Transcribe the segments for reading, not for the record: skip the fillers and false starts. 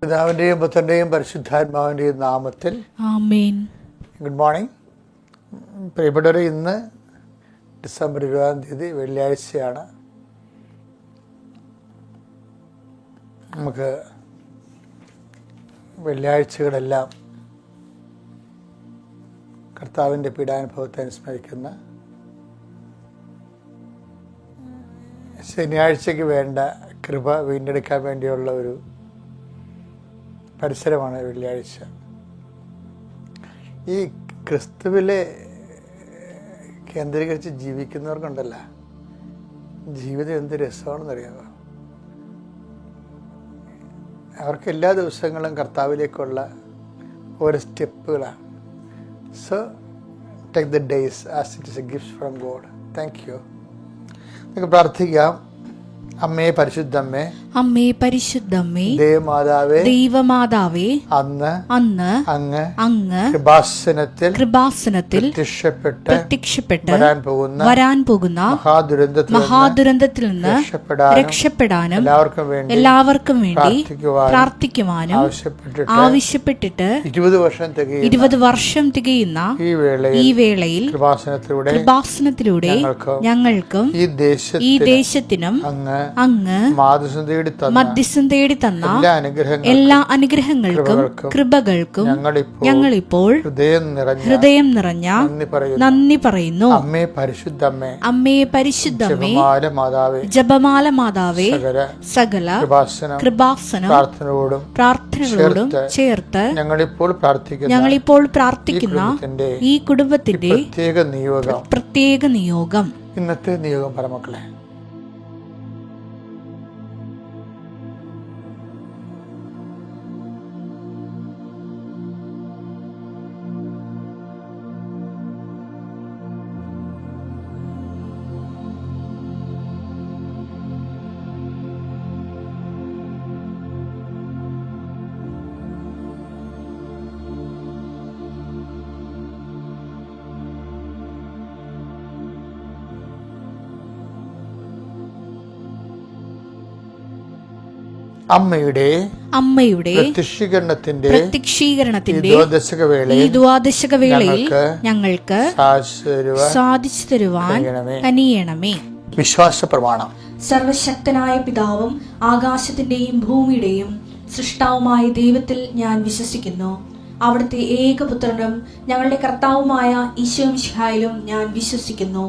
പിതാവിൻ്റെയും പുത്രൻ്റെയും പരിശുദ്ധാത്മാവിൻ്റെയും നാമത്തിൽ ആമേൻ. ഗുഡ് മോർണിംഗ് പ്രിയപ്പെട്ടവരെ, ഇന്ന് ഡിസംബർ 20 വെള്ളിയാഴ്ചയാണ്. നമുക്ക് വെള്ളിയാഴ്ചകളെല്ലാം കർത്താവിൻ്റെ പീഡാനുഭവത്തെ അനുസ്മരിക്കുന്ന, ശനിയാഴ്ചയ്ക്ക് വേണ്ട കൃപ വീണ്ടെടുക്കാൻ വേണ്ടിയുള്ള ഒരു പരിസരമാണ് വെള്ളിയാഴ്ച. ഈ ക്രിസ്തുവിലെ കേന്ദ്രീകരിച്ച് ജീവിക്കുന്നവർക്കുണ്ടല്ല, ജീവിതം എന്ത് രസമാണെന്നറിയാമോ? അവർക്ക് എല്ലാ ദിവസങ്ങളും കർത്താവിലേക്കുള്ള ഓരോ സ്റ്റെപ്പുകളാണ്. So take the days as it is a gift from God. Thank you. നമുക്ക് പ്രാർത്ഥിക്കാം. അമ്മേ പരിശുദ്ധമ്മേ, അമ്മേ പരിശുദ്ധമ്മേ, ദേവമാതാവേ, ദൈവമാതാവേ, അന്ന് അങ്ങ് കൃപാസനത്തിൽ പ്രത്യക്ഷപ്പെട്ട് വരാൻ പോകുന്ന മഹാദുരന്തത്തിൽ നിന്ന് രക്ഷപ്പെടാനും എല്ലാവർക്കും വേണ്ടി പ്രാർത്ഥിക്കുവാനും ആവശ്യപ്പെട്ടിട്ട് 20 വർഷം തികയുന്ന ഈ വേളയിൽ കൃപാസനത്തിലൂടെ ഞങ്ങൾക്കും ഈ ദേശത്തിനും അങ്ങ് മധ്യസ്ഥം തേടി തന്ന എല്ലാ അനുഗ്രഹങ്ങൾക്കും കൃപകൾക്കും ഞങ്ങളിപ്പോൾ ഹൃദയം നിറഞ്ഞ നന്ദി പറയുന്നു. അമ്മേ പരിശുദ്ധമ്മേ, ജപമാല മാതാവേ, സകല കൃപാസനം പ്രാർത്ഥനകളോടും ചേർത്ത് ഞങ്ങളിപ്പോൾ പ്രാർത്ഥിക്കുന്ന ഈ കുടുംബത്തിന്റെ പ്രത്യേക നിയോഗം. ഇന്നത്തെ നിയോഗം പരമക്കളെ, അമ്മയുടെ പ്രത്യക്ഷീകരണത്തിന്റെ ഈ ദ്വാദശക വേളയിൽ ഞങ്ങൾക്ക് സാധിച്ചു തരുവാൻ കനിയണമേ. വിശ്വാസ പ്രമാണം. സർവശക്തനായ പിതാവും ആകാശത്തിന്റെയും ഭൂമിയുടെയും സൃഷ്ടാവുമായ ദൈവത്തിൽ ഞാൻ വിശ്വസിക്കുന്നു. അവിടുത്തെ ഏകപുത്രനും ഞങ്ങളുടെ കർത്താവുമായ ഈശോമിശിഹായിലും ഞാൻ വിശ്വസിക്കുന്നു.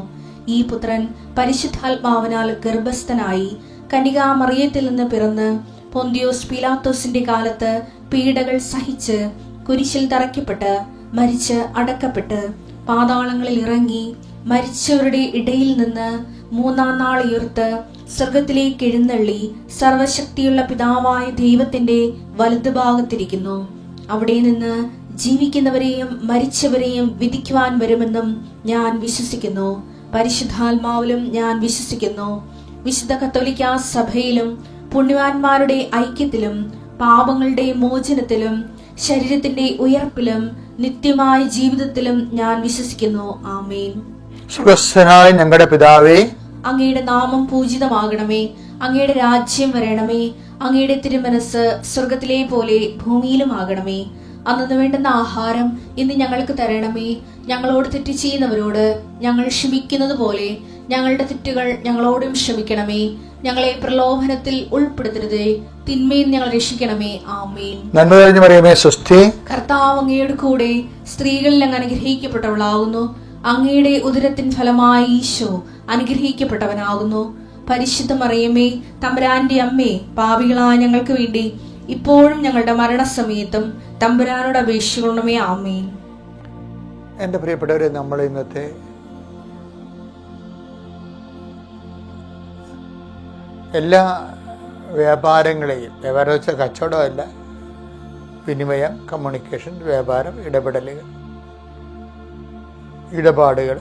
ഈ പുത്രൻ പരിശുദ്ധാത്മാവിനാൽ ഗർഭസ്ഥനായി കന്യകാമറിയത്തിൽ നിന്ന് പിറന്ന് പൊന്തിയോസ് പീലാത്തോസിന്റെ കാലത്ത് പീഡകൾ സഹിച്ച് കുരിശിൽ തറയ്ക്കപ്പെട്ട് മരിച്ച് അടക്കപ്പെട്ട് പാതാളങ്ങളിൽ ഇറങ്ങി മരിച്ചവരുടെ ഇടയിൽ നിന്ന് 3-ാം നാൾ ഉയർത്ത് സ്വർഗത്തിലേക്ക് എഴുന്നള്ളി സർവശക്തിയുള്ള പിതാവായ ദൈവത്തിന്റെ വലതുഭാഗത്തിരിക്കുന്നു. അവിടെ നിന്ന് ജീവിക്കുന്നവരെയും മരിച്ചവരെയും വിധിക്കുവാൻ വരുമെന്നും ഞാൻ വിശ്വസിക്കുന്നു. പരിശുദ്ധാത്മാവിലും ഞാൻ വിശ്വസിക്കുന്നു. വിശുദ്ധ കത്തോലിക്കാ സഭയിലും പുണ്യവാന്മാരുടെ ഐക്യത്തിലും പാപങ്ങളുടെ മോചനത്തിലും ശരീരത്തിന്റെ ഉയർപ്പിലും നിത്യമായ ജീവിതത്തിലും ഞാൻ വിശ്വസിക്കുന്നു. ആമേൻ. സ്വർഗ്ഗസ്ഥനായ ഞങ്ങളുടെ പിതാവേ, അങ്ങയുടെ നാമം പൂജിതമാകണമേ. അങ്ങയുടെ രാജ്യം വരണമേ. അങ്ങയുടെ തിരുമനസ് സ്വർഗത്തിലെ പോലെ ഭൂമിയിലും ആകണമേ. അന്നു വേണ്ടുന്ന ആഹാരം ഇന്ന് ഞങ്ങൾക്ക് തരണമേ. ഞങ്ങളോട് തെറ്റ് ചെയ്യുന്നവരോട് ഞങ്ങൾ ക്ഷമിക്കുന്നത് പോലെ ഞങ്ങളുടെ തെറ്റുകൾ ഞങ്ങളോടും ക്ഷമിക്കണമേ. ഞങ്ങളെ പ്രലോഭനത്തിൽ ഉൾപ്പെടുത്തരുതേ, തിന്മയിൽ ഞങ്ങൾ രക്ഷിക്കണമേ. ആമേൻ. നന്മ നിറഞ്ഞ മറിയമേ, സ്വസ്തി. കർത്താവ് അങ്ങയുടെ കൂടെ സ്ത്രീകളിൽ അങ്ങ് അനുഗ്രഹിക്കപ്പെട്ടവളാകുന്നു. അങ്ങയുടെ ഉദരത്തിൻ ഫലമായി ഈശോ അനുഗ്രഹിക്കപ്പെട്ടവനാകുന്നു. പരിശുദ്ധ മറിയമേ, തമ്പുരാന്റെ അമ്മേ, പാപികളായ ഞങ്ങൾക്ക് വേണ്ടി ഇപ്പോഴും ഞങ്ങളുടെ മരണസമയത്തും തമ്പുരാനോട് അപേക്ഷിക്കണമേ. ആമേൻ. എൻ്റെ പ്രിയപ്പെട്ടവരെ, നമ്മൾ ഇന്നത്തെ എല്ലാ വ്യാപാരങ്ങളെയും, വ്യാപാരം വെച്ചാൽ കച്ചവടമല്ല, വിനിമയം, കമ്മ്യൂണിക്കേഷൻ, വ്യാപാരം, ഇടപാടുകൾ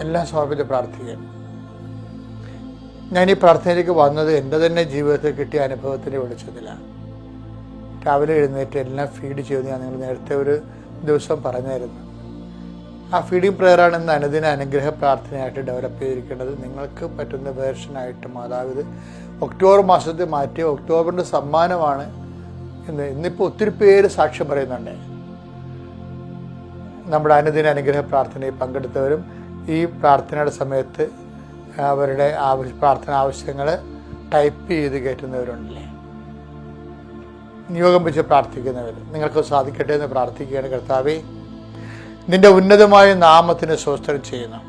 എല്ലാം സമർപ്പിച്ച് പ്രാർത്ഥിക്കണം. ഞാൻ ഈ പ്രാർത്ഥനയിലേക്ക് വന്നത് എൻ്റെ തന്നെ ജീവിതത്തിൽ കിട്ടിയ അനുഭവത്തിൻ്റെ വെളിച്ചത്തിലാണ്. രാവിലെ എഴുന്നേറ്റ് എല്ലാം ഫീഡ് ചെയ്ത് ഞാൻ നിങ്ങൾ നേരത്തെ ഒരു ദിവസം പറഞ്ഞായിരുന്നു. ആ ഫീഡിംഗ് പ്രെയറാണ് ഇന്ന് അനുദിന അനുഗ്രഹ പ്രാർത്ഥനയായിട്ട് ഡെവലപ്പ് ചെയ്തിരിക്കുന്നത്. നിങ്ങൾക്ക് പറ്റുന്ന വേർഷനായിട്ട് മാതാവ് ഇത് ഒക്ടോബർ മാസത്തിൽ മാറ്റിയ ഒക്ടോബറിൻ്റെ സമ്മാനമാണ് ഇന്നിപ്പോൾ ഒത്തിരി പേര് സാക്ഷ്യം പറയുന്നുണ്ട്. നമ്മുടെ അനുദിന അനുഗ്രഹ പ്രാർത്ഥനയിൽ പങ്കെടുത്തവരും ഈ പ്രാർത്ഥനയുടെ സമയത്ത് അവരുടെ പ്രാർത്ഥന ആവശ്യങ്ങൾ ടൈപ്പ് ചെയ്ത് കയറ്റുന്നവരുണ്ടല്ലേ, നിയോഗം വെച്ച് പ്രാർത്ഥിക്കുന്നവർ. നിങ്ങൾക്ക് സാധിക്കട്ടെ എന്ന് പ്രാർത്ഥിക്കുകയാണ്. കർത്താവേ, നിന്റെ ഉന്നതമായ നാമത്തിന് സ്തോത്രം ചെയ്യുന്നു.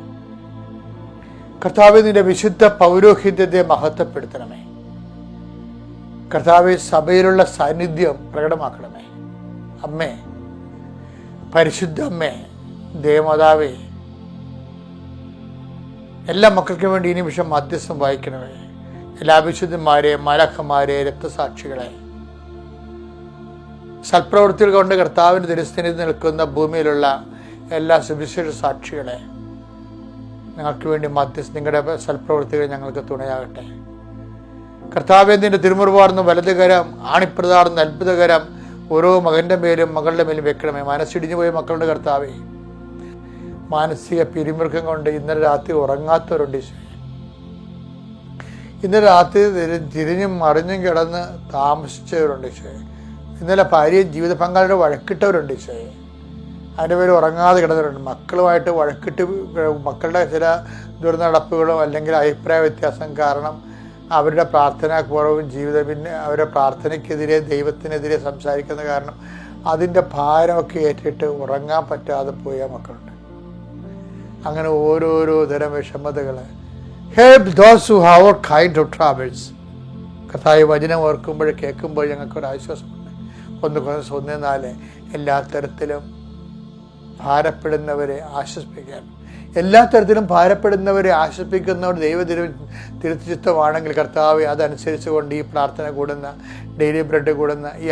കർത്താവേ, നിന്റെ വിശുദ്ധ പൗരോഹിത്യത്തെ മഹത്വപ്പെടുത്തണമേ. കർത്താവേ, സഭയിലുള്ള സാന്നിധ്യം പ്രകടമാക്കണമേ. അമ്മേ, പരിശുദ്ധ അമ്മേ, ദേവമാതാവേ, എല്ലാ മക്കൾക്കും വേണ്ടി ഈ നിമിഷം മധ്യസ്ഥം വഹിക്കണമേ. എല്ലാ വിശുദ്ധന്മാരെ, മാലാഖമാരെ, രക്തസാക്ഷികളെ, സൽപ്രവൃത്തികൾ കൊണ്ട് കർത്താവിൻ്റെ തിരുസന്നിധിയിൽ നിൽക്കുന്ന ഭൂമിയിലുള്ള എല്ലാ സുവിശേഷ സാക്ഷികളെ, ഞങ്ങൾക്ക് വേണ്ടി നിങ്ങളുടെ സൽപ്രവൃത്തികൾ ഞങ്ങൾക്ക് തുണയാകട്ടെ. കർത്താവേ, നിന്റെ തിരുമുറുവാർന്ന വലതുകരം, ആണിപ്രതാർന്ന അത്ഭുതകരം ഓരോ മകൻ്റെ മേലും മകളുടെ മേലും വെക്കണമേ. മനസ്സിടിഞ്ഞു പോയ മക്കളുടെ കർത്താവേ, മാനസിക പിരിമുറുക്കം കൊണ്ട് ഇന്നലെ രാത്രി ഉറങ്ങാത്തവരുണ്ട് ഈശോയെ. ഇന്നലെ രാത്രി തിരിഞ്ഞും മറിഞ്ഞും കിടന്ന് താമസിച്ചവരുണ്ട് ഈശോയെ. ഇന്നലെ ഭാര്യയും ജീവിത പങ്കാളിയുടെ വഴക്കിട്ടവരുണ്ട് ഈശോയെ. അതിൻ്റെ പേര് ഉറങ്ങാതെ കിടന്നവരുണ്ട്. മക്കളുമായിട്ട് വഴക്കിട്ട് മക്കളുടെ ചില ദുർനടപ്പുകളോ അല്ലെങ്കിൽ അഭിപ്രായ വ്യത്യാസം കാരണം അവരുടെ പ്രാർത്ഥനാപൂർവ്വം ജീവിതം, പിന്നെ അവരുടെ പ്രാർത്ഥനയ്ക്കെതിരെ ദൈവത്തിനെതിരെ സംസാരിക്കുന്ന കാരണം അതിൻ്റെ ഭാരമൊക്കെ ഏറ്റിട്ട് ഉറങ്ങാൻ പറ്റാതെ പോയ മക്കളുണ്ട്. അങ്ങനെ ഓരോരോ തരം വിഷമതകൾ. Help those who have all kind of travels. കർത്താവ് വചനം ഓർക്കുമ്പോൾ കേൾക്കുമ്പോൾ ഞങ്ങൾക്കൊരാശ്വാസമുണ്ട്. 1:4 എല്ലാ തരത്തിലും ഭാരപ്പെടുന്നവരെ ആശ്വസിപ്പിക്കാൻ, എല്ലാ തരത്തിലും ഭാരപ്പെടുന്നവരെ ആശ്വസിപ്പിക്കുന്നവർ തിരുച്ചിത്തമാണെങ്കിൽ കർത്താവ് അതനുസരിച്ച് കൊണ്ട് ഈ പ്രാർത്ഥന കൂടുന്ന, ഡെയിലി ബ്രെഡ് കൂടുന്ന, ഈ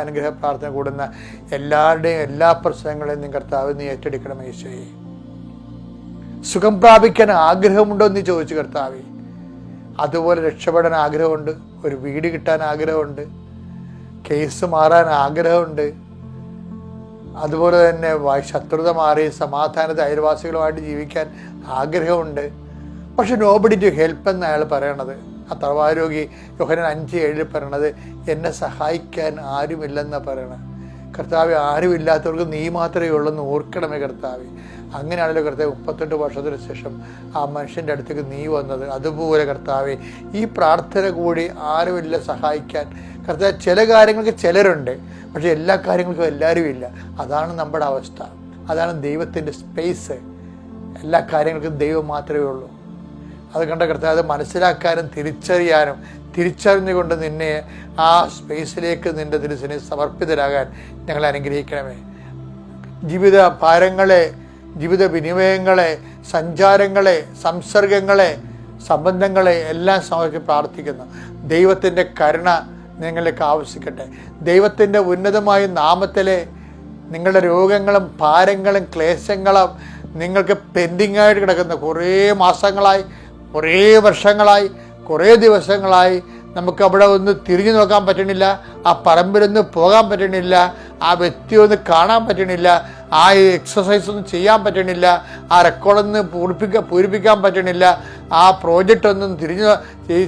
അനുഗ്രഹ പ്രാർത്ഥന കൂടുന്ന എല്ലാവരുടെയും എല്ലാ പ്രശ്നങ്ങളെയും നീ കർത്താവ് നീ ഏറ്റെടുക്കണം. ഈശോയെ, സുഖം പ്രാപിക്കാൻ ആഗ്രഹമുണ്ടോ എന്ന് ചോദിച്ചു കർത്താവേ. അതുപോലെ രക്ഷപ്പെടാൻ ആഗ്രഹമുണ്ട്, ഒരു വീട് കിട്ടാൻ ആഗ്രഹമുണ്ട്, കേസ് മാറാൻ ആഗ്രഹമുണ്ട്, അതുപോലെ തന്നെ ശത്രുത മാറി സമാധാനത്തെ അയൽവാസികളുമായിട്ട് ജീവിക്കാൻ ആഗ്രഹമുണ്ട്. പക്ഷെ നോബഡി ടു ഹെൽപ്പ് എന്ന് അയാൾ പറയണത്, ആ തറവാരോഗി യോഹന്നാൻ 5:7 പറയണത്, എന്നെ സഹായിക്കാൻ ആരുമില്ലെന്നാണ് പറയണത്. കർത്താവ്, ആരുമില്ലാത്തവർക്ക് നീ മാത്രമേ ഉള്ളെന്ന് ഓർക്കണമേ കർത്താവ്. അങ്ങനെയാണല്ലോ കർത്താവ് 38 വർഷത്തിന് ശേഷം ആ മനുഷ്യൻ്റെ അടുത്തേക്ക് നീ വന്നത്. അതുപോലെ കർത്താവെ, ഈ പ്രാർത്ഥന കൂടി ആരുമില്ല സഹായിക്കാൻ. കർത്താവ്, ചില കാര്യങ്ങൾക്ക് ചിലരുണ്ട്, പക്ഷെ എല്ലാ കാര്യങ്ങൾക്കും എല്ലാവരും ഇല്ല. അതാണ് നമ്മുടെ അവസ്ഥ, അതാണ് ദൈവത്തിൻ്റെ സ്പേസ്. എല്ലാ കാര്യങ്ങൾക്കും ദൈവം മാത്രമേ ഉള്ളൂ. അത് കണ്ട കർത്താവ്, അത് മനസ്സിലാക്കാനും തിരിച്ചറിയാനും, തിരിച്ചറിഞ്ഞുകൊണ്ട് നിന്നെ ആ സ്പേസിലേക്ക് നിൻ്റെ തിരുസന്നിധിയിൽ സമർപ്പിതരാകാൻ ഞങ്ങളെ അനുഗ്രഹിക്കണമേ. ജീവിത ഭാരങ്ങളെ, ജീവിത വിനിമയങ്ങളെ, സഞ്ചാരങ്ങളെ, സംസർഗങ്ങളെ, സംബന്ധങ്ങളെ എല്ലാം സമർപ്പിച്ച് പ്രാർത്ഥിക്കുന്നു. ദൈവത്തിൻ്റെ കരുണ നിങ്ങളിലേക്ക് ആവശ്യിക്കട്ടെ. ദൈവത്തിൻ്റെ ഉന്നതമായ നാമത്തിലെ നിങ്ങളുടെ രോഗങ്ങളും ഭാരങ്ങളും ക്ലേശങ്ങളും, നിങ്ങൾക്ക് പെൻഡിങ് ആയിട്ട് കിടക്കുന്ന കുറേ മാസങ്ങളായി, കുറേ വർഷങ്ങളായി, കുറേ ദിവസങ്ങളായി നമുക്ക് അവിടെ ഒന്ന് തിരിഞ്ഞു നോക്കാൻ പറ്റണില്ല, ആ പറമ്പിലൊന്ന് പോകാൻ പറ്റണില്ല, ആ വ്യക്തിയൊന്ന് കാണാൻ പറ്റണില്ല, ആ എക്സസൈസ് ഒന്നും ചെയ്യാൻ പറ്റണില്ല, ആ റെക്കോർഡൊന്ന് പൂരിപ്പിക്കാൻ പറ്റണില്ല, ആ പ്രോജക്റ്റ് ഒന്നും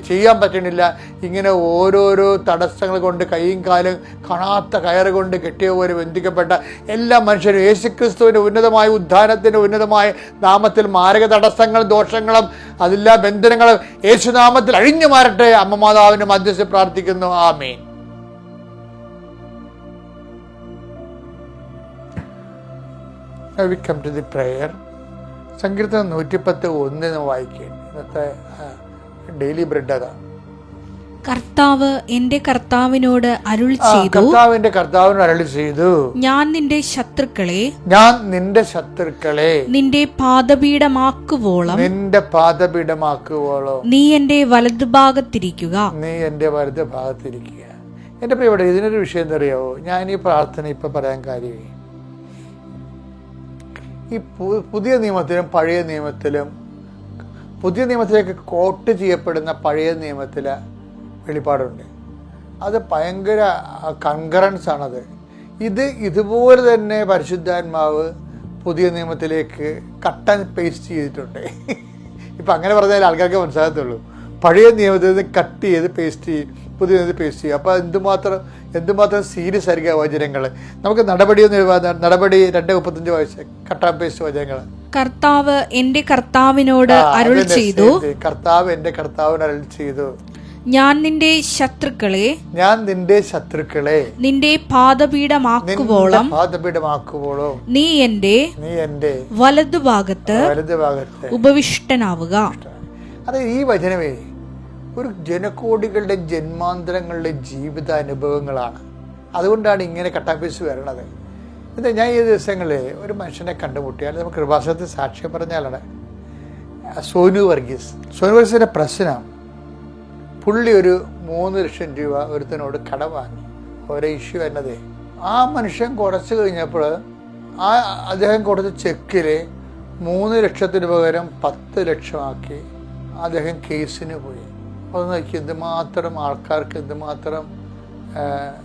ചെയ്യാൻ പറ്റണില്ല. ഇങ്ങനെ ഓരോരോ തടസ്സങ്ങൾ കൊണ്ട് കൈയും കാലും കാണാത്ത കയറ് കൊണ്ട് കെട്ടിയ പോലെ ബന്ധിക്കപ്പെട്ട എല്ലാ മനുഷ്യരും യേശുക്രിസ്തുവിൻ്റെ ഉന്നതമായ ഉദ്ധാനത്തിൻ്റെ ഉന്നതമായ നാമത്തിൽ മാരക തടസ്സങ്ങളും ദോഷങ്ങളും അതെല്ലാ ബന്ധനങ്ങളും യേശുനാമത്തിൽ അഴിഞ്ഞു മാറട്ടെ. അമ്മ മാതാവിൻ്റെ മധ്യസ്ഥ പ്രാർത്ഥിക്കുന്നു. ആമേൻ. Now we come to the prayer. സങ്കീർത്തനം 110:1 വായിക്കുകയാണ്. ഇന്നത്തെ ഡെയിലി ബ്രെഡ് അതാണ്. കർത്താവ് എന്റെ കർത്താവിനോട് അരുളി ചെയ്തു, ഞാൻ നിന്റെ ശത്രുക്കളെ നിന്റെ പാദപീഠമാക്കുവോളം നീ എന്റെ വലതുഭാഗത്തിരിക്കുക. എന്റെ പ്രിയപ്പെട്ട, ഇതിനൊരു വിഷയം എന്താ അറിയാവോ? ഞാൻ ഈ പ്രാർത്ഥന ഇപ്പൊ പറയാൻ കാര്യമേ, ഈ പുതിയ നിയമത്തിലും പഴയ നിയമത്തിലും, പുതിയ നിയമത്തിലേക്ക് കോട്ട് ചെയ്യപ്പെടുന്ന പഴയ നിയമത്തിലെ വെളിപ്പാടുണ്ട്. അത് ഭയങ്കര കൺകറൻസ് ആണത്. ഇതുപോലെ തന്നെ പരിശുദ്ധാത്മാവ് പുതിയ നിയമത്തിലേക്ക് കട്ട് ആൻഡ് പേസ്റ്റ് ചെയ്തിട്ടുണ്ട്. ഇപ്പം അങ്ങനെ പറഞ്ഞാൽ ആൾക്കാർക്ക് മനസ്സിലാകത്തുള്ളൂ. പഴയ നിയമത്തിൽ നിന്ന് കട്ട് ചെയ്ത് പേസ്റ്റ് ചെയ്യും പുതിയ നിയമത്തിൽ പേസ്റ്റ് ചെയ്യും. അപ്പോൾ എന്തുമാത്രം സീരിയസ് ആയിരിക്കും വചനങ്ങൾ. നമുക്ക് നടപടി 2:35 വായിച്ച കട്ടാ പേസ്റ്റ് വചനങ്ങൾ. കർത്താവ് എന്റെ കർത്താവിനോട് അരുൾ ചെയ്തു, കർത്താവ് എന്റെ കർത്താവിന് അരുൾ ചെയ്തു, ഞാൻ നിന്റെ ശത്രുക്കളെ നിന്റെ പാദപീഠമാക്കുവോളം നീ എന്റെ വലതുഭാഗത്ത് ഉപവിഷ്ടനാവുക. അതെ, ഈ വചനമേ ഒരു ജനകോടികളുടെ ജന്മാന്തരങ്ങളുടെ ജീവിതാനുഭവങ്ങളാണ്. അതുകൊണ്ടാണ് ഇങ്ങനെ കട്ടാപ്പീസ് വരണത്. എന്താ, ഞാൻ ഈ ദിവസങ്ങളിൽ ഒരു മനുഷ്യനെ കണ്ടുമുട്ടിയാൽ നമുക്ക് കൃപാസനത്തിൽ സാക്ഷ്യം പറഞ്ഞാലാണ് സോനു വർഗീസിന്റെ പ്രശ്നം. പുള്ളി ഒരു 3 ലക്ഷം രൂപ ഒരുത്തനോട് കടം വാങ്ങി. ഓരോ ഇഷ്യൂ എന്നതേ, ആ മനുഷ്യൻ കുറച്ച് കഴിഞ്ഞപ്പോൾ അദ്ദേഹം കൊടുത്ത ചെക്കിൽ 3 ലക്ഷത്തിന് പകരം 10 ലക്ഷമാക്കി അദ്ദേഹം കേസിന് പോയി. അത് നോക്കി എന്തുമാത്രം ആൾക്കാർക്ക് എന്തുമാത്രം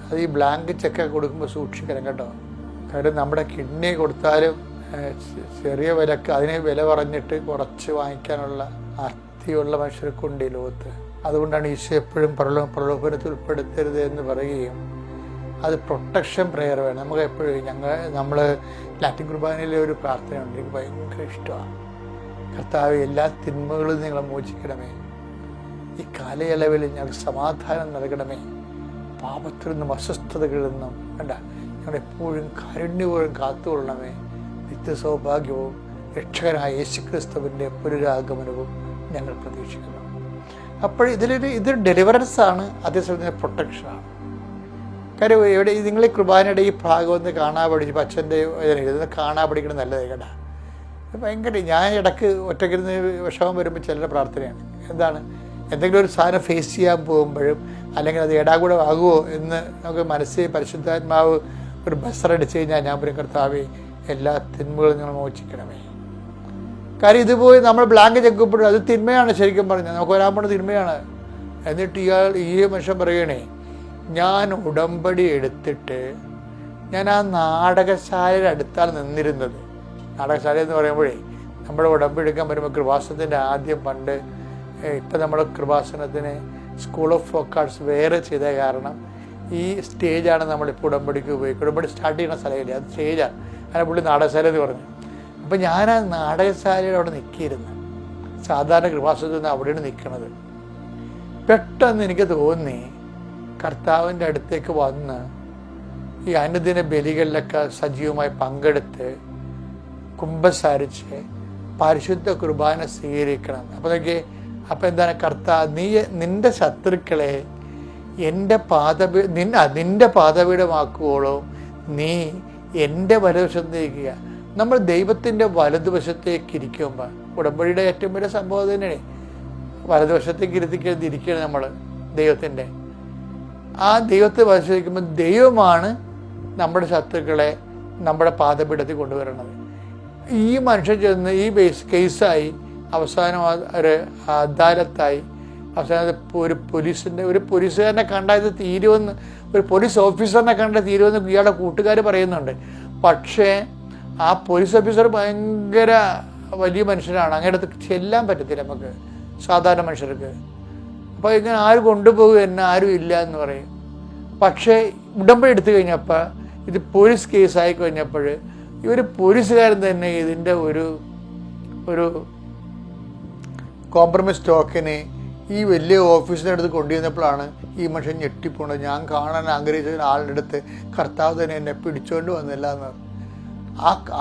അത് ഈ ബ്ലാങ്ക് ചെക്കൊക്കെ കൊടുക്കുമ്പോൾ സൂക്ഷിക്കണം കേട്ടോ. കാര്യം നമ്മുടെ കിഡ്നി കൊടുത്താലും ചെറിയ വിലക്ക് അതിനെ വില പറഞ്ഞിട്ട് കുറച്ച് വാങ്ങിക്കാനുള്ള അർത്ഥിയുള്ള മനുഷ്യർക്കുണ്ട് ഈ ലോകത്ത്. അതുകൊണ്ടാണ് ഈശോ എപ്പോഴും പ്രലോഭനത്തിൽ ഉൾപ്പെടുത്തരുത് എന്ന് പറയുകയും അത് പ്രൊട്ടക്ഷൻ പ്രെയർ വേണം. നമുക്ക് എപ്പോഴും നമ്മൾ ലാറ്റിൻ കുർബാനയിലെ ഒരു പ്രാർത്ഥനയുണ്ട്, എനിക്ക് ഭയങ്കര ഇഷ്ടമാണ്. കർത്താവ് എല്ലാ തിന്മകളും നിങ്ങളെ മോചിക്കണമേ, ഈ കാലയളവിൽ ഞങ്ങൾക്ക് സമാധാനം നൽകണമേ, പാപത്തിൽ നിന്നും അസ്വസ്ഥതകളിൽ നിന്നും വേണ്ട ഞങ്ങളെപ്പോഴും കാരുണ്യപൂർവ്വം കാത്തുകൊള്ളണമേ, നിത്യസൗഭാഗ്യവും രക്ഷകനായ യേശുക്രിസ്തുവിൻ്റെ പുനരാഗമനവും ഞങ്ങൾ പ്രതീക്ഷിക്കുന്നു. അപ്പോൾ ഇതൊരു ഡെലിവറൻസാണ്, അതേസമയം പ്രൊട്ടക്ഷനാണ്. കാര്യം ഇവിടെ നിങ്ങളീ കുർബാനയുടെ ഈ ഭാഗം ഒന്ന് കാണാൻ പഠിച്ചു, അച്ഛൻ്റെ ഇതൊന്ന് കാണാൻ പഠിക്കണം നല്ലതായി കേട്ടാ. ഭയങ്കര ഞാൻ ഇടയ്ക്ക് ഒറ്റയ്ക്കിരുന്ന് വിഷമം വരുമ്പോൾ ചിലരുടെ പ്രാർത്ഥനയാണ്. എന്താണ്, എന്തെങ്കിലും ഒരു സാധനം ഫേസ് ചെയ്യാൻ പോകുമ്പോഴും അല്ലെങ്കിൽ അത് ഏടാകൂടെ ആകുമോ എന്ന് നമുക്ക് മനസ്സിൽ പരിശുദ്ധാത്മാവ് ഒരു ബസറടിച്ച് കഴിഞ്ഞാൽ ഞാൻ പറയും, കർത്താവേ എല്ലാ തിന്മകളും നിങ്ങൾ മോചിക്കണമേ. കാര്യം ഇതുപോയി നമ്മൾ ബ്ലാങ്ക് ചെക്കപ്പോഴും അത് തിന്മയാണ്. ശരിക്കും പറഞ്ഞാൽ നമുക്ക് വരാൻ പോണ തിന്മയാണ്. എന്നിട്ട് ഈ മനുഷ്യൻ പറയണേ, ഞാൻ ഉടമ്പടി എടുത്തിട്ട് ഞാൻ ആ നാടകശാലയുടെ അടുത്താണ് നിന്നിരുന്നത്. നാടകശാല എന്ന് പറയുമ്പോഴേ നമ്മുടെ ഉടമ്പടി എടുക്കാൻ വരുമ്പോൾ കൃപാസനത്തിൻ്റെ ആദ്യം പണ്ട് ഇപ്പം നമ്മൾ കൃപാസനത്തിന് സ്കൂൾ ഓഫ് ഫോക്ക് ആർട്സ് വേറെ ചെയ്ത കാരണം ഈ സ്റ്റേജാണ് നമ്മളിപ്പോൾ ഉടമ്പടിക്ക് ഉപയോഗിക്കുക. ഉടമ്പടി സ്റ്റാർട്ട് ചെയ്യുന്ന സ്ഥലമില്ല, അത് സ്റ്റേജാണ്. അങ്ങനെ പുള്ളി നാടകശാല എന്ന് പറഞ്ഞു. അപ്പം ഞാൻ ആ നാടകശാലയുടെ അവിടെ നിൽക്കിയിരുന്നു. സാധാരണ കൃപാസനത്തിൽ നിന്ന് അവിടെയാണ് നിൽക്കുന്നത്. പെട്ടെന്ന് എനിക്ക് തോന്നി കർത്താവിൻ്റെ അടുത്തേക്ക് വന്ന് ഈ അനുദിന ബലികളിലൊക്കെ സജീവമായി പങ്കെടുത്ത് കുമ്പസാരിച്ച് പരിശുദ്ധ കുർബാന സ്വീകരിക്കണം. അപ്പം എന്താണ്, നിന്റെ ശത്രുക്കളെ നിന്റെ പാദപീഠമാക്കുവോളോ നീ എൻ്റെ വലതുവശത്തേക്കുക. നമ്മൾ ദൈവത്തിൻ്റെ വലതുവശത്തേക്ക് ഇരിക്കുമ്പോൾ ഉടമ്പടിയുടെ ഏറ്റവും വലിയ സംഭവം തന്നെയാണ്. വലതുവശത്തേക്ക് ഇരിക്കുകയാണ് നമ്മൾ ദൈവത്തിൻ്റെ. ആ ദൈവത്തെ വലതുവശിക്കുമ്പോൾ ദൈവമാണ് നമ്മുടെ ശത്രുക്കളെ നമ്മുടെ പാദപീഠത്തിൽ കൊണ്ടുവരുന്നത്. ഈ മനുഷ്യൻ ചെന്ന് ഈ കേസായി അവസാനം ഒരു അദാലത്തായി അവസാനം ഒരു പോലീസുകാരനെ കണ്ടാൽ ഇത് തീരുമെന്ന്, ഒരു പോലീസ് ഓഫീസറിനെ കണ്ടാൽ തീരുമെന്ന് ഇയാളുടെ കൂട്ടുകാർ പറയുന്നുണ്ട്. പക്ഷേ ആ പോലീസ് ഓഫീസർ ഭയങ്കര വലിയ മനുഷ്യനാണ്, അങ്ങനെ ചെല്ലാൻ പറ്റത്തില്ല നമുക്ക് സാധാരണ മനുഷ്യർക്ക്. അപ്പോൾ ഇങ്ങനെ ആര് കൊണ്ടുപോകും എന്നെ ആരും ഇല്ല എന്ന് പറയും. പക്ഷേ ഉടമ്പടി എടുത്തു കഴിഞ്ഞപ്പോൾ ഇത് പോലീസ് കേസായി കഴിഞ്ഞപ്പോൾ ഇവർ പോലീസുകാരൻ തന്നെ ഇതിൻ്റെ ഒരു കോംപ്രമൈസ് ടോക്കന് ഈ വലിയ ഓഫീസിൻ്റെ അടുത്ത് കൊണ്ടുവന്നപ്പോഴാണ് ഈ മനുഷ്യൻ ഞെട്ടിപ്പോണത്. ഞാൻ കാണാൻ ആഗ്രഹിച്ച ആളുടെ അടുത്ത് കർത്താവ് തന്നെ എന്നെ പിടിച്ചുകൊണ്ട് വന്നില്ല എന്ന്.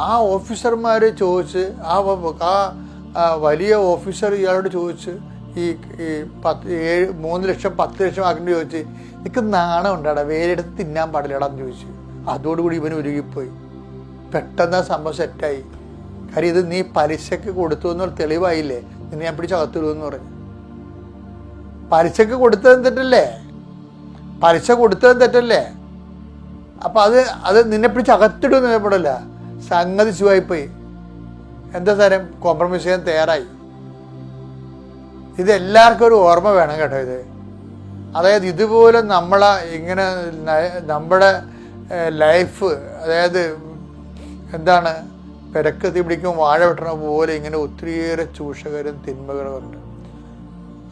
ആ ഓഫീസർമാർ ചോദിച്ച് ആ വലിയ ഓഫീസർ ഇയാളോട് ചോദിച്ച് ഈ 3 ലക്ഷം 10 ലക്ഷം ആക്കേണ്ടി ചോദിച്ച്, നിനക്ക് നാണം ഉണ്ടാടാ, വേറെ എടുത്ത് തിന്നാൻ പാടില്ലടാന്ന് ചോദിച്ചു. അതോടുകൂടി ഇവന് ഉരുകിപ്പോയി. പെട്ടെന്ന് ആ സംഭവം സെറ്റായി. കാര്യം ഇത് നീ പലിശക്ക് കൊടുത്തു എന്നൊരു തെളിവായില്ലേ, നിന്നെ ഞാൻ പിടിച്ച് അകത്തിടുമെന്ന് പറഞ്ഞു. പലിശക്ക് കൊടുത്തതും തെറ്റല്ലേ. അപ്പം അത് നിന്നെ പിടിച്ച് അകത്തിടുമെന്ന് പറയപ്പെടല്ല, സംഗതി ശുവായിപ്പോയി. എന്താ തരം കോംപ്രമൈസ് ചെയ്യാൻ തയ്യാറായി. ഇതെല്ലാവർക്കും ഒരു ഓർമ്മ വേണം കേട്ടോ. ഇത് അതായത് ഇതുപോലെ നമ്മുടെ ലൈഫ്, അതായത് എന്താണ്, പെരക്കത്തി പിടിക്കും വാഴ വെട്ടണ പോലെ ഇങ്ങനെ ഒത്തിരിയേറെ ചൂഷകരും തിന്മകളും ഉണ്ട്.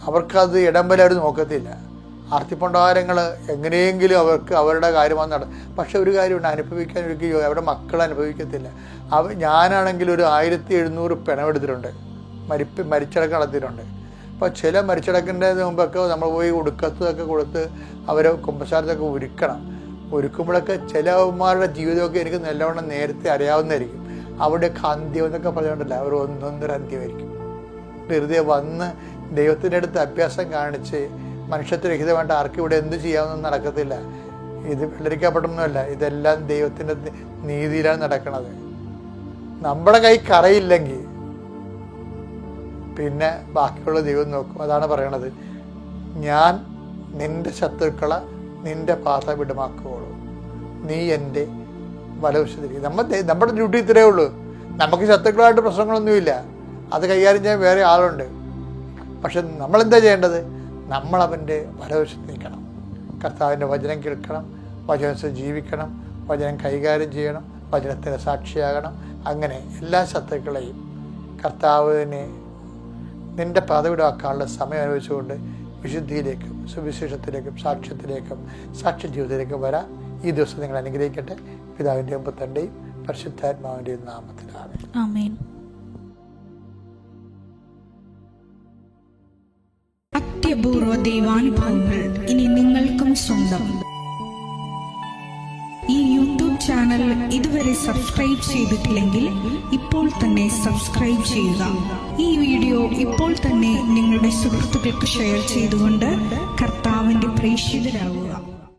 അവർക്കത് ഇടം വരെ അവർ നോക്കത്തില്ല. ആർത്തിപ്പണ്ടാരങ്ങൾ എങ്ങനെയെങ്കിലും അവർക്ക് അവരുടെ കാര്യമാണ് പക്ഷെ ഒരു കാര്യമുണ്ട്, അനുഭവിക്കാൻ ഒരിക്കലും അവരുടെ മക്കൾ അനുഭവിക്കത്തില്ല. ഞാനാണെങ്കിൽ ഒരു 1700 പിണമെടുത്തിട്ടുണ്ട്, മരിച്ചടക്കം നടത്തിയിട്ടുണ്ട്. അപ്പോൾ ചില മരിച്ചടക്കിൻ്റെ മുമ്പൊക്കെ നമ്മൾ പോയി ഉടുക്കത്തൊക്കെ കൊടുത്ത് അവരെ കുമ്പസാരത്തൊക്കെ ഒരുക്കുമ്പോഴൊക്കെ ചിലവന്മാരുടെ ജീവിതമൊക്കെ എനിക്ക് നല്ലവണ്ണം നേരത്തെ അറിയാവുന്നതായിരിക്കും. അവിടെയൊക്കെ അന്ത്യം എന്നൊക്കെ പറഞ്ഞുകൊണ്ടല്ല, അവർ ഒന്നൊന്നര അന്ത്യമായിരിക്കും. വെറുതെ വന്ന് ദൈവത്തിൻ്റെ അടുത്ത് അഭ്യാസം കാണിച്ച് മനുഷ്യത്വരഹിതമായിട്ട് ആർക്കും ഇവിടെ എന്ത് ചെയ്യാമെന്നൊന്നും നടക്കത്തില്ല. ഇത് വെള്ളരിക്കപ്പെട്ടൊന്നുമല്ല, ഇതെല്ലാം ദൈവത്തിൻ്റെ നീതിയിലാണ് നടക്കുന്നത്. നമ്മുടെ കൈ കറയില്ലെങ്കിൽ പിന്നെ ബാക്കിയുള്ള ദൈവം നോക്കും. അതാണ് പറയണത്, ഞാൻ നിന്റെ ശത്രുക്കളെ നിന്റെ പാത വിടമാക്കുകയുള്ളൂ, നീ എൻ്റെ വലവശത്തിരിക്കും. നമ്മുടെ ഡ്യൂട്ടി ഇത്രയേ ഉള്ളൂ. നമുക്ക് ശത്രുക്കളായിട്ട് പ്രശ്നങ്ങളൊന്നുമില്ല, അത് കൈകാര്യം ചെയ്യാൻ വേറെ ആളുണ്ട്. പക്ഷെ നമ്മളെന്താ ചെയ്യേണ്ടത്? നമ്മളവൻ്റെ വലവശത്ത് നിൽക്കണം, കർത്താവിൻ്റെ വചനം കേൾക്കണം, വചനത്തിൽ ജീവിക്കണം, വചനം കൈകാര്യം ചെയ്യണം, വചനത്തിന് സാക്ഷിയാകണം. അങ്ങനെ എല്ലാ ശത്രുക്കളെയും കർത്താവിനെ നിന്റെ പദവിടാക്കാനുള്ള സമയം അനുഭവിച്ചുകൊണ്ട് വിശുദ്ധിയിലേക്കും സുവിശേഷത്തിലേക്കും സാക്ഷ്യത്തിലേക്കും സാക്ഷ്യ ജീവിതത്തിലേക്കും വരാം. ഈ ദിവസം നിങ്ങൾ അനുഗ്രഹിക്കട്ടെ. പിതാവിൻ്റെയും പുത്രൻ്റെയും പരിശുദ്ധാത്മാവിൻ്റെയും നാമത്തിലാണ്. ആമേൻ. അത്യപൂർവ ദൈവാനുഭവങ്ങൾ ഇനി നിങ്ങൾക്കും സ്വന്തം. ഈ യൂട്യൂബ് ചാനൽ ഇതുവരെ സബ്സ്ക്രൈബ് ചെയ്തിട്ടില്ലെങ്കിൽ ഇപ്പോൾ തന്നെ സബ്സ്ക്രൈബ് ചെയ്യുക. ഈ വീഡിയോ ഇപ്പോൾ തന്നെ നിങ്ങളുടെ സുഹൃത്തുക്കൾക്ക് ഷെയർ ചെയ്തുകൊണ്ട് കർത്താവിന്റെ പ്രേക്ഷിതരാകുക.